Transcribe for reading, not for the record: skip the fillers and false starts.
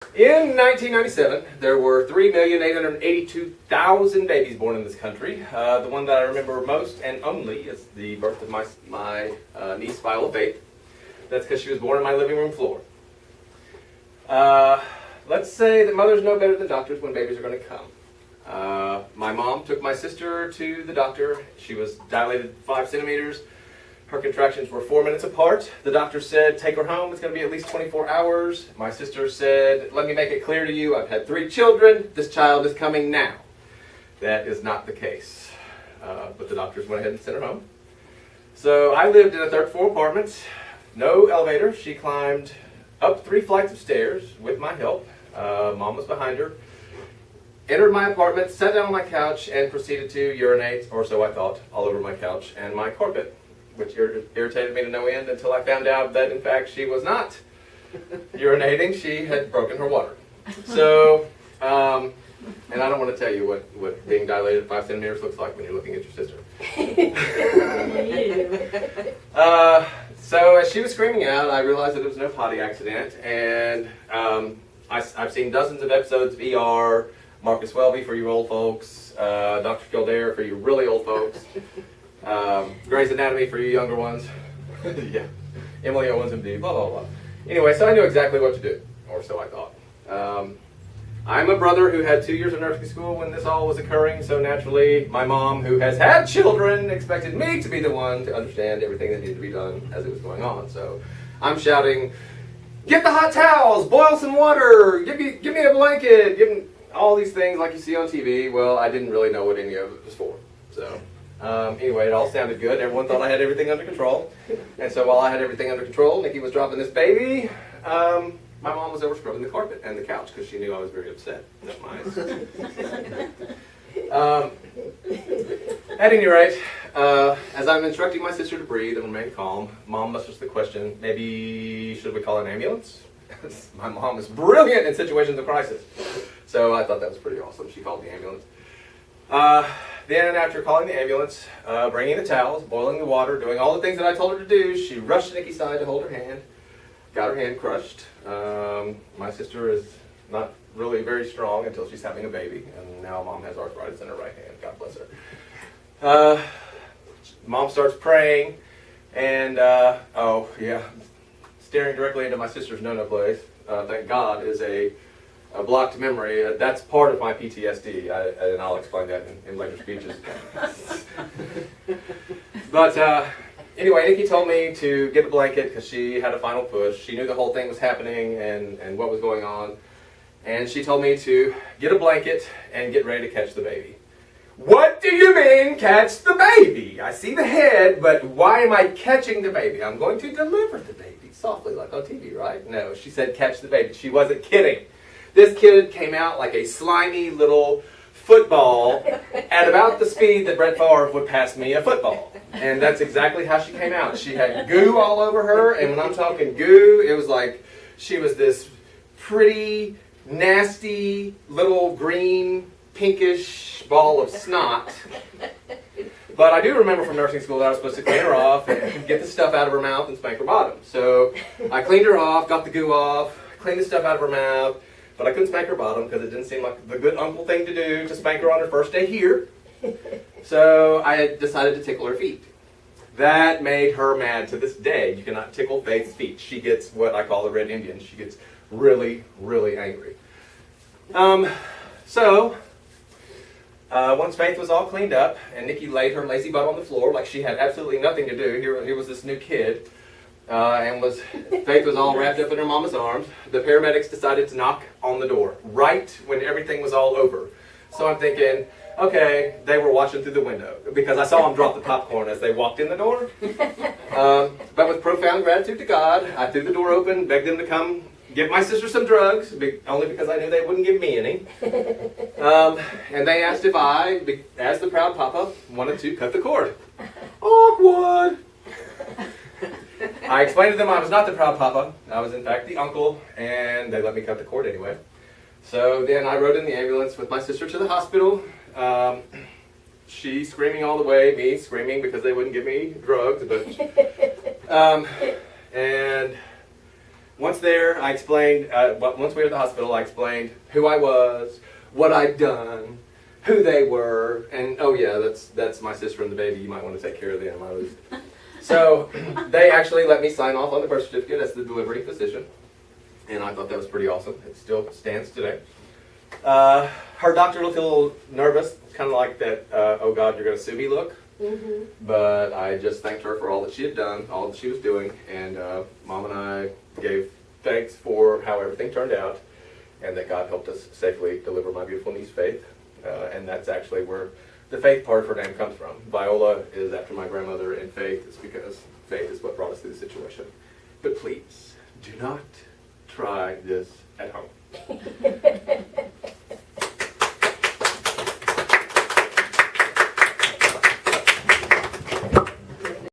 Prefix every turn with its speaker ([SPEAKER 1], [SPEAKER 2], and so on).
[SPEAKER 1] In 1997, there were 3,882,000 babies born in this country. The one that I remember most and only is the birth of my niece, Viola Faith. That's because she was born on my living room floor. Let's say that mothers know better than doctors when babies are going to come. My mom took my sister to the doctor. She was dilated 5 centimeters. Her contractions were 4 minutes apart. The doctor said, take her home. It's going to be at least 24 hours. My sister said, let me make it clear to you, I've had 3 children. This child is coming now. That is not the case. But the doctors went ahead and sent her home. So I lived in a 3rd floor apartment. No elevator. She climbed up 3 flights of stairs with my help. Mom was behind her. Entered my apartment, sat down on my couch, and proceeded to urinate, or so I thought, all over my couch and my carpet, which irritated me to no end until I found out that, in fact, she was not urinating. She had broken her water. So, and I don't want to tell you what being dilated 5 centimeters looks like when you're looking at your sister. So as she was screaming out, I realized that it was no potty accident, and I've seen dozens of episodes of ER, Marcus Welby for you old folks, Dr. Kildare for you really old folks, Grey's Anatomy for you younger ones, yeah, Emily Owens MD, blah, blah, blah. Anyway, so I knew exactly what to do, or so I thought. I'm a brother who had 2 years of nursing school when this all was occurring, so naturally my mom, who has had children, expected me to be the one to understand everything that needed to be done as it was going on. So I'm shouting, get the hot towels, boil some water, give me a blanket, give me all these things like you see on TV. Well, I didn't really know what any of it was for. So anyway, it all sounded good. Everyone thought I had everything under control. And so while I had everything under control, Nikki was dropping this baby. My mom was over scrubbing the carpet and the couch because she knew I was very upset. At any rate, as I'm instructing my sister to breathe and remain calm, Mom musters the question, maybe should we call an ambulance? My mom is brilliant in situations of crisis. So I thought that was pretty awesome. She called the ambulance. Then after calling the ambulance, bringing the towels, boiling the water, doing all the things that I told her to do, she rushed to Nikki's side to hold her hand. Got her hand crushed. My sister is not really very strong until she's having a baby, and now Mom has arthritis in her right hand. God bless her. Mom starts praying, and staring directly into my sister's no-no place. Thank God is a blocked memory. That's part of my PTSD, and I'll explain that in later speeches. But anyway, Nikki told me to get a blanket because she had a final push. She knew the whole thing was happening and what was going on. And she told me to get a blanket and get ready to catch the baby. What do you mean, catch the baby? I see the head, but why am I catching the baby? I'm going to deliver the baby softly like on TV, right? No, she said catch the baby. She wasn't kidding. This kid came out like a slimy little football at about the speed that Brett Favre would pass me a football. And that's exactly how she came out. She had goo all over her, and when I'm talking goo, it was like she was this pretty, nasty, little green, pinkish ball of snot. But I do remember from nursing school that I was supposed to clean her off and get the stuff out of her mouth and spank her bottom. So I cleaned her off, got the goo off, cleaned the stuff out of her mouth, but I couldn't spank her bottom because it didn't seem like the good uncle thing to do to spank her on her first day here. So I had decided to tickle her feet. That made her mad to this day. You cannot tickle Faith's feet. She gets what I call the red Indian. She gets really, really angry. Once Faith was all cleaned up and Nikki laid her lazy butt on the floor like she had absolutely nothing to do, here was this new kid, Faith was all wrapped up in her mama's arms. The paramedics decided to knock on the door right when everything was all over. So I'm thinking, okay, they were watching through the window because I saw them drop the popcorn as they walked in the door. But with profound gratitude to God, I threw the door open, begged them to come give my sister some drugs, only because I knew they wouldn't give me any. And they asked if I, as the proud papa, wanted to cut the cord. Awkward! I explained to them I was not the proud papa. I was in fact the uncle, and they let me cut the cord anyway. So then I rode in the ambulance with my sister to the hospital. She screaming all the way, me screaming because they wouldn't give me drugs. But and once there, I explained, once we were at the hospital, I explained who I was, what I'd done, who they were, and oh yeah, that's my sister and the baby, you might want to take care of them. So they actually let me sign off on the birth certificate as the delivering physician, and I thought that was pretty awesome. It still stands today. Her doctor looked a little nervous, kind of like that, oh God, you're going to sue me look. Mm-hmm. But I just thanked her for all that she had done, all that she was doing, and Mom and I gave thanks for how everything turned out, and that God helped us safely deliver my beautiful niece, Faith. And that's actually where the Faith part of her name comes from. Viola is after my grandmother, and Faith is because Faith is what brought us through the situation. But please, do not try this at home.